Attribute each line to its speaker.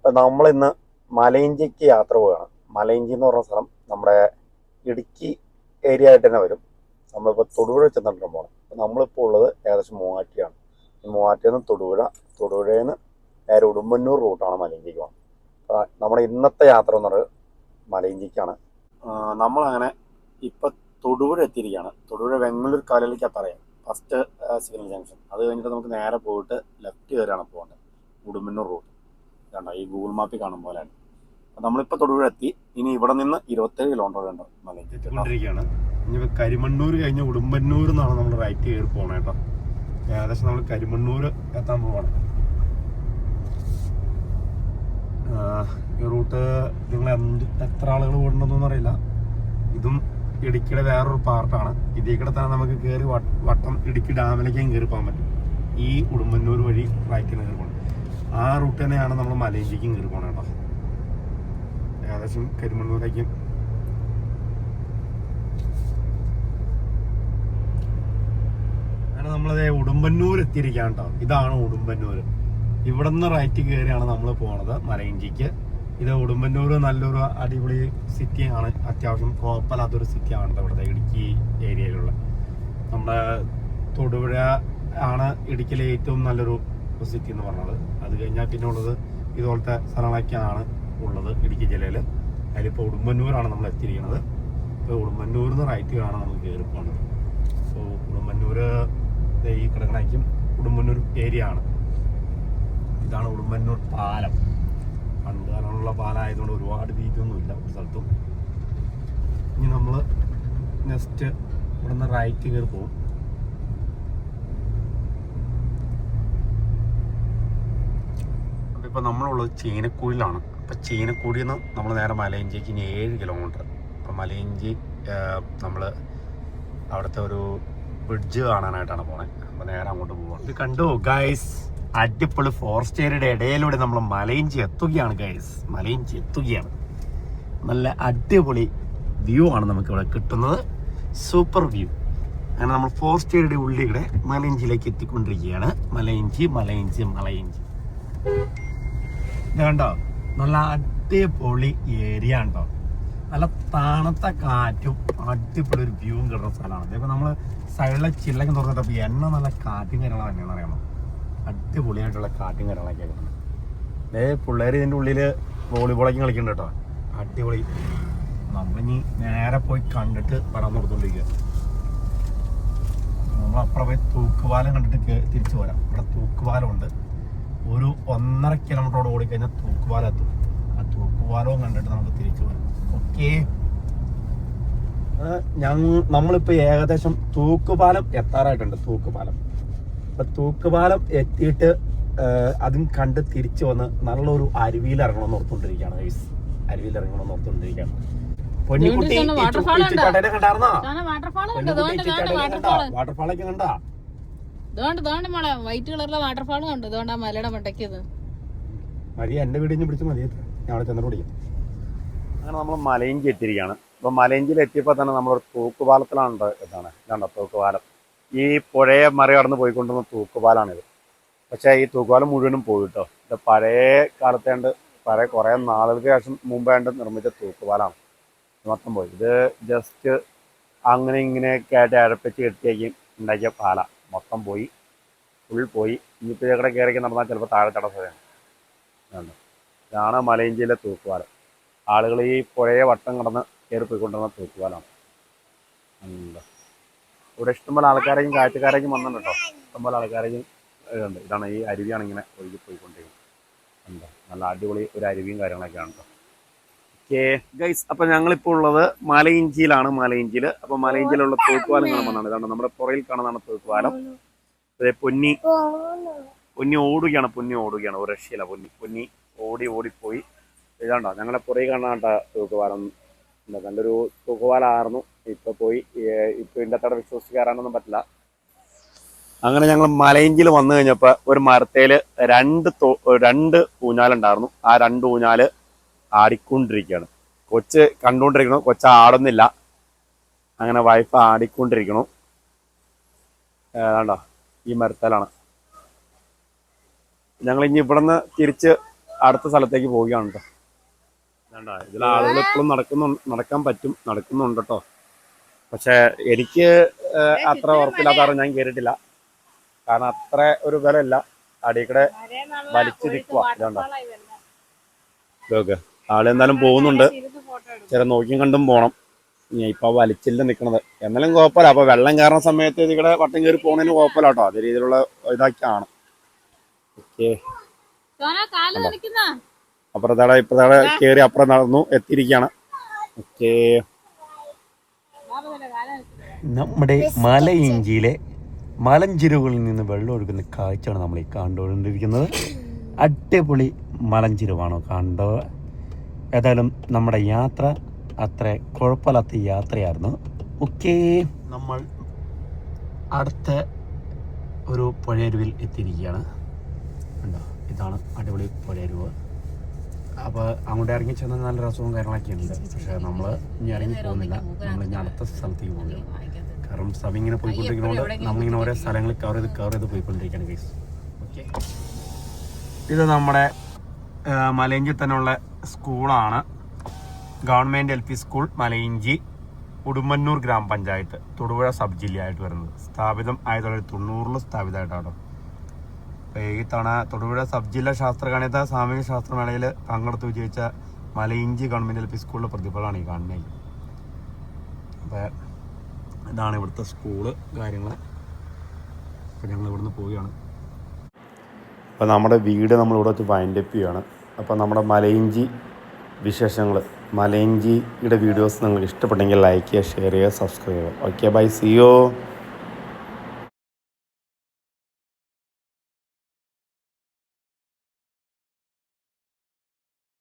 Speaker 1: ഇപ്പം നമ്മളിന്ന് മലയിഞ്ചിക്ക് യാത്ര പോവുകയാണ്. മലയിഞ്ചി എന്ന് പറഞ്ഞ സ്ഥലം നമ്മുടെ ഇടുക്കി ഏരിയ ആയിട്ട് തന്നെ വരും. നമ്മളിപ്പോൾ തൊടുപുഴ ചെന്നിട്ടാണ് പോകണം. അപ്പം നമ്മളിപ്പോൾ ഉള്ളത് ഏകദേശം മൂവാറ്റിയാണ്. മൂവാറ്റിയിൽ നിന്ന് തൊടുപുഴയിൽ നിന്ന് നേരെ ഉടുമ്പന്നൂർ റൂട്ടാണ് മലയിഞ്ചിക്ക് പോകണം. അപ്പോൾ നമ്മുടെ ഇന്നത്തെ യാത്ര എന്ന് പറയുന്നത് മലയിഞ്ചിക്കാണ്. നമ്മളങ്ങനെ ഇപ്പം തൊടുപുഴ എത്തിയിരിക്കുകയാണ്. തൊടുപുഴ വെങ്ങല്ലൂർ കായലിലേക്ക് പറയാം ഫസ്റ്റ് സിഗ്നൽ ജംഗ്ഷൻ. അത് കഴിഞ്ഞിട്ട് നമുക്ക് നേരെ പോയിട്ട് ലെഫ്റ്റ് കയറിയാണ് പോകേണ്ടത്, ഉടുമ്പന്നൂർ റൂട്ട്. കണ്ടോ, ഈ ഗൂഗിൾ മാപ്പിൽ കാണും പോലെയാണ്. അപ്പം നമ്മളിപ്പോൾ തൊടുപുഴ എത്തി. ഇനി ഇവിടെ നിന്ന് 27 കിലോമീറ്റർ ഉണ്ട് മലയിഞ്ചിരിക്കുകയാണ്. ഇനി കരിമണ്ണൂർ കഴിഞ്ഞ് ഉടുമ്പന്നൂർ നിന്നാണ് നമ്മൾ റൈറ്റ് കയറി പോകണം കേട്ടോ. ഏകദേശം നമ്മൾ കരിമണ്ണൂർ എത്താൻ പോവാണ്. ഈ റൂട്ട് നിങ്ങൾ എത്ര ആളുകൾ ഓടണമെന്നൊന്നും അറിയില്ല. ഇതും ഇടുക്കിയുടെ വേറൊരു പാർട്ടാണ്. ഇതിൽ കൂടെ തന്നെ നമുക്ക് കയറി വട്ടം ഇടുക്കി ഡാമിലേക്കും കയറി പോകാൻ പറ്റും. ഈ ഉടുമ്പന്നൂർ വഴി റൈറ്റിന് കയറി പോകണം. ആ റൂട്ട് തന്നെയാണ് നമ്മൾ മലയിഞ്ചിക്കും കയറി പോകണം കേട്ടോ. ഏകദേശം കരിമണ്ണൂരേക്കും അങ്ങനെ നമ്മളത് ഉടുമ്പന്നൂർ എത്തിയിരിക്കാം കേട്ടോ. ഇതാണ് ഉടുമ്പന്നൂർ. ഇവിടെ നിന്ന് റൈറ്റ് കയറിയാണ് നമ്മൾ പോണത് മലയിഞ്ചിക്ക്. ഇത് ഉടുമ്പന്നൂർ നല്ലൊരു അടിപൊളി സിറ്റിയാണ്. അത്യാവശ്യം കുഴപ്പമില്ലാത്തൊരു സിറ്റിയാണ് ഇവിടുത്തെ ഇടുക്കി ഏരിയയിലുള്ള. നമ്മുടെ തൊടുപുഴ ആണ് ഇടുക്കിയിലെ ഏറ്റവും നല്ലൊരു സിറ്റി എന്ന് പറഞ്ഞത്. അത് കഴിഞ്ഞാൽ പിന്നെ ഉള്ളത് ഇതുപോലത്തെ സ്ഥലങ്ങളൊക്കെയാണ് ഉള്ളത് ഇടുക്കി ജില്ലയിൽ. അതിലിപ്പോൾ ഉടുമ്പന്നൂരാണ് നമ്മൾ എത്തിയിരിക്കുന്നത്. ഇപ്പോൾ ഉടുമ്പന്നൂരിൽ നിന്ന് റൈറ്റ് കാണാൻ നമുക്ക് കയറി പോകുന്നത്. സോ ഉടുമ്പന്നൂർ ഈ കിടക്കണയ്ക്കും ഉടുമ്പന്നൂർ ഏരിയ ആണ്. ഇതാണ് ഉടുമ്പന്നൂർ പാലം. പണ്ട് കാലമുള്ള പാലമായതുകൊണ്ട് ഒരുപാട് വീതിയൊന്നുമില്ല ഒരു സ്ഥലത്തും. ഇനി നമ്മൾ നെക്സ്റ്റ് ഇവിടെ നിന്ന് റൈറ്റ് കയറി പോകും. ഇപ്പോൾ നമ്മളുള്ളത് ചീനക്കുഴിയിലാണ്. അപ്പോൾ ചീനക്കുഴിയിൽ നിന്ന് നമ്മൾ നേരെ മലയിഞ്ചിക്ക് ഇനി 7 കിലോമീറ്റർ. അപ്പോൾ മലയിഞ്ചി നമ്മൾ അവിടുത്തെ ഒരു ബ്രിഡ്ജ് കാണാനായിട്ടാണ് പോണേ. അപ്പോൾ നേരെ അങ്ങോട്ട് പോവാണ്. ഇത് കണ്ടു ഗൈസ്, അടിപൊളി ഫോറസ്റ്റ് ഏരിയയുടെ ഇടയിലൂടെ നമ്മൾ മലയിഞ്ചി എത്തുകയാണ് ഗൈസ്. മലയിഞ്ചി എത്തുകയാണ്. നല്ല അടിപൊളി വ്യൂ ആണ് നമുക്ക് ഇവിടെ കിട്ടുന്നത്. Super view. അങ്ങനെ നമ്മൾ ഫോറസ്റ്റ് ഏരിയയുടെ ഉള്ളിലൂടെ മലയിഞ്ചിയിലേക്ക് എത്തിക്കൊണ്ടിരിക്കുകയാണ്. മലയിഞ്ചി മലയിഞ്ചി മലയിഞ്ചി കണ്ടോ, നല്ല അടിപൊളി ഏരിയ ഉണ്ടോ. നല്ല തണുത്ത കാറ്റും അടിപൊളി ഒരു വ്യൂവും കിട്ടുന്ന സ്ഥലമാണ്. ഇപ്പം നമ്മൾ സൈഡിലെ ചില്ലൊക്കെ തുറന്നിട്ടപ്പോൾ എണ്ണ നല്ല കാറ്റും കാര്യങ്ങളാണ് തന്നെയാണെന്ന് അറിയാമോ. അടിപൊളിയായിട്ടുള്ള കാറ്റും കാര്യങ്ങളൊക്കെ കിട്ടുന്നത്. പിള്ളേർ ഇതിൻ്റെ ഉള്ളിൽ വോളിബോളൊക്കെ കളിക്കുന്നുണ്ട് കേട്ടോ. അടിപൊളി. നമ്മളിനി നേരെ പോയി കണ്ടിട്ട് പടം കൊടുത്തോണ്ടിരിക്കുക. നമ്മളപ്പുറം പോയി തൂക്കുപാലം കണ്ടിട്ട് തിരിച്ചു പോരാം. ഇവിടെ തൂക്കുപാലമുണ്ട്. ഒരു 1.5 കിലോമീറ്ററോട് ഓടിക്കഴിഞ്ഞാൽ തൂക്കുപാലം എത്തും. ആ തൂക്കുപാലവും കണ്ടിട്ട് നമുക്ക് തിരിച്ചു പോരാം. ഓക്കെ, നമ്മളിപ്പോൾ ഏകദേശം തൂക്കുപാലം എത്താറായിട്ടുണ്ട്. തൂക്കുപാലം ഇപ്പം തൂക്കുപാലം എത്തിയിട്ട് അതും കണ്ട് തിരിച്ചു വന്ന് നല്ലൊരു അരുവിയിൽ ഇറങ്ങണമെന്ന് ഓർത്തുകൊണ്ടിരിക്കുകയാണ് ഗൈസ്. അരുവിയിൽ ഇറങ്ങണമെന്ന് ഓർത്തുകൊണ്ടിരിക്കുകയാണ്. പൊന്നിക്കുട്ടി ചട്ടനെ കണ്ടായിരുന്നോ? വാട്ടർഫാളൊക്കെ കണ്ടാ?
Speaker 2: വൈറ്റ് കളറിലെ വാട്ടർഫാൾ കണ്ടു. ഇതുകൊണ്ടാ മലയുടെ മണ്ടയ്ക്കത്.
Speaker 1: മരിയ എന്റെ വീടിന് പിടിച്ച് മതി, ഞാൻ അവിടെ ചെന്നിട്ട് പിടിക്കും. അങ്ങനെ നമ്മൾ മലയിഞ്ചി എത്തിയിരിക്കുകയാണ്. അപ്പൊ മലയിഞ്ചിയിൽ എത്തിയപ്പോൾ തന്നെ നമ്മളൊരു തൂക്കുപാലത്തിലാണ് ഇതാണ് തൂക്കുപാലം. ഈ പുഴയെ മറികടന്ന് പോയിക്കൊണ്ടിരുന്ന തൂക്കുപാലാണിത്. പക്ഷേ ഈ തൂക്കുപാലം മുഴുവനും പോയിട്ടോ. ഇത് പഴയ കാലത്തേണ്ട് കുറേ നാളുകൾക്ക് ശേഷം മുമ്പാണ്ട് നിർമ്മിച്ച തൂക്കുപാലാണ്. മൊത്തം പോയി. ഇത് ജസ്റ്റ് അങ്ങനെ ഇങ്ങനെയൊക്കെ ആയിട്ട് അഴപ്പിച്ച് കെട്ടിയേക്കും ഉണ്ടാക്കിയ പാല മൊത്തം പോയി, ഫുൾ പോയി. ഇനിയിപ്പോൾ ഇവിടെ കയറിയൊക്കെ നടന്നാൽ ചിലപ്പോൾ താഴെ തടസ്സമാണ്. ഇതാണ് മലയിഞ്ചിയിലെ തൂക്കുപാലം. ആളുകൾ ഈ പുഴയെ വട്ടം കടന്ന് കയറി പോയിക്കൊണ്ടിരുന്ന തൂക്കുപാലമാണ്. ഇവിടെ ഇഷ്ടംപോലെ ആൾക്കാരെയും കാഴ്ചക്കാരേക്കും വന്നിട്ടുണ്ട് കേട്ടോ. ഇഷ്ടംപോലെ ആൾക്കാരേക്കും ഉണ്ട്. ഇതാണ് ഈ അരുവിയാണ് ഇങ്ങനെ ഒഴുകി പോയിക്കൊണ്ടിരിക്കുന്നത്. നല്ല അടിപൊളി ഒരു അരുവിയും കാര്യങ്ങളൊക്കെയാണ് കേട്ടോ. ഓക്കെ ഗൈസ്, അപ്പം ഞങ്ങളിപ്പോൾ ഉള്ളത് മലയിഞ്ചിയിലാണ്. മലയിഞ്ചിയിൽ അപ്പോൾ മലയിഞ്ചിയിലുള്ള തൂക്കുപാലം കാണാൻ വന്നതാണ്. ഇതാണ് നമ്മുടെ പുറയിൽ കാണുന്നതാണ് തൂക്കുപാലം. അതേ പൊന്നി ഓടുകയാണ്. ഒരു രക്ഷയില്ല. പൊന്നി ഓടിപ്പോയി. ഇതാണ്ടോ ഞങ്ങളുടെ പുറയിൽ കാണാണ്ട തൂക്കുപാലം. നല്ലൊരു തൂക്കുപാലമായിരുന്നു. ഇപ്പോൾ പോയി. ഇപ്പോൾ ഇതിൻ്റെ അത്ര വിശ്വസിച്ച് കയറാനൊന്നും പറ്റില്ല. അങ്ങനെ ഞങ്ങൾ മലയിഞ്ചിയിൽ വന്നു കഴിഞ്ഞപ്പോൾ ഒരു മരത്തേൽ രണ്ട് ഊഞ്ഞാലുണ്ടായിരുന്നു. ആ 2 ഊഞ്ഞാല് ആടിക്കൊണ്ടിരിക്കുകയാണ്. കൊച്ച് കണ്ടുകൊണ്ടിരിക്കണു. കൊച്ച് ആടുന്നില്ല. അങ്ങനെ വൈഫ് ആടിക്കൊണ്ടിരിക്കണു. ഏതാണ്ടോ ഈ മരത്തേലാണ്. ഞങ്ങൾ ഇനി ഇവിടെ നിന്ന് തിരിച്ച് അടുത്ത സ്ഥലത്തേക്ക് പോവുകയാണ് കേട്ടോ. വേണ്ട ഇതിൽ ആളുകൾ ഇപ്പോഴും നടക്കുന്നുണ്ട് കേട്ടോ. പക്ഷെ എനിക്ക് അത്ര ഉറപ്പില്ലാത്ത കാരണം ഞാൻ കയറിയിട്ടില്ല. കാരണം അത്ര ഒരു വിലയില്ല. അടിക്കടെ വലിച്ചു നിൽക്കുക. ഇതാണ്ടോ ഇതൊക്കെ ആളെന്തായാലും പോകുന്നുണ്ട്. ചില നോക്കിയും കണ്ടും പോണം. ഇപ്പൊ വലിച്ചില്ല നിക്കണത്. എന്നാലും കുഴപ്പമില്ല. അപ്പൊ വെള്ളം കയറുന്ന സമയത്ത് ഇതിവിടെ വട്ടം കയറി പോകുന്നതിന് കുഴപ്പമില്ല കേട്ടോ. അതേ രീതിയിലുള്ള ഇതൊക്കെയാണ്. ഓക്കെ, അപ്പുറത്താടെ ഇപ്പുറത്താടെ കയറി അപ്പുറം നടന്നു എത്തിയിരിക്കുകയാണ്. ഓക്കെ, നമ്മുടെ മലയിഞ്ചിയിലെ മലഞ്ചിരുകളിൽ നിന്ന് വെള്ളം ഒഴുകുന്ന കാഴ്ചയാണ് നമ്മൾ ഈ കണ്ടുകൊണ്ടിരിക്കുന്നത്. അടിപൊളി മലഞ്ചിരുവാണോ കണ്ടത്. ഏതായാലും നമ്മുടെ യാത്ര അത്ര കുഴപ്പമില്ലാത്ത യാത്രയായിരുന്നു. ഓക്കെ, നമ്മൾ അടുത്ത ഒരു പുഴയരുവിൽ എത്തിയിരിക്കുകയാണ്. ഉണ്ടോ, ഇതാണ് അടിപൊളി പുഴയരുവ്. അപ്പോൾ അങ്ങോട്ട് ഇറങ്ങി ചെന്നാൽ നല്ല രസവും കാര്യങ്ങളൊക്കെ ഉണ്ട്. പക്ഷേ നമ്മൾ ഇനി ഇറങ്ങി പോകുന്നില്ല. നമ്മൾ ഇനി അടുത്ത സ്ഥലത്തേക്ക് പോകുകയാണ്. കാരണം സമയം ഇങ്ങനെ പോയിക്കൊണ്ടിരിക്കുന്നതുകൊണ്ട് നമ്മളിങ്ങനെ ഓരോ സ്ഥലങ്ങൾ കവർ ചെയ്ത് പോയിക്കൊണ്ടിരിക്കുകയാണ് ഗൈസ്. ഓക്കെ, ഇത് നമ്മുടെ മലയിഞ്ചി തന്നെയുള്ള സ്കൂളാണ്. ഗവൺമെൻറ് LP സ്കൂൾ മലയിഞ്ചി, ഉടുമ്പന്നൂർ ഗ്രാമപഞ്ചായത്ത്, തൊടുപുഴ സബ് ജില്ലയായിട്ട് വരുന്നത്. സ്ഥാപിതം 1990 സ്ഥാപിതമായിട്ടാണ്. അപ്പോൾ ഈ തവണ തൊടുപുഴ സബ് ജില്ലാ ശാസ്ത്രഗണിത സാമൂഹിക ശാസ്ത്രമേളയിൽ പങ്കെടുത്ത് വിജയിച്ച മലയിഞ്ചി ഗവൺമെൻറ് LP സ്കൂളിലെ പ്രതിഫലമാണ് ഈ കാണുന്നത്. അപ്പോൾ ഇതാണ് ഇവിടുത്തെ സ്കൂള് കാര്യങ്ങൾ. അപ്പോൾ ഞങ്ങൾ ഇവിടുന്ന് പോവുകയാണ്. അപ്പോൾ നമ്മുടെ വീട് നമ്മളിവിടെ വെച്ച് വൈൻഡപ്പ് ചെയ്യുകയാണ്. അപ്പോൾ നമ്മുടെ മലയിഞ്ചി വിശേഷങ്ങൾ, മലയിഞ്ചിയുടെ വീഡിയോസ് നിങ്ങൾക്ക് ഇഷ്ടപ്പെട്ടെങ്കിൽ ലൈക്ക് ചെയ്യുക, ഷെയർ ചെയ്യുക, സബ്സ്ക്രൈബ് ചെയ്യുക. Okay, bye, see U.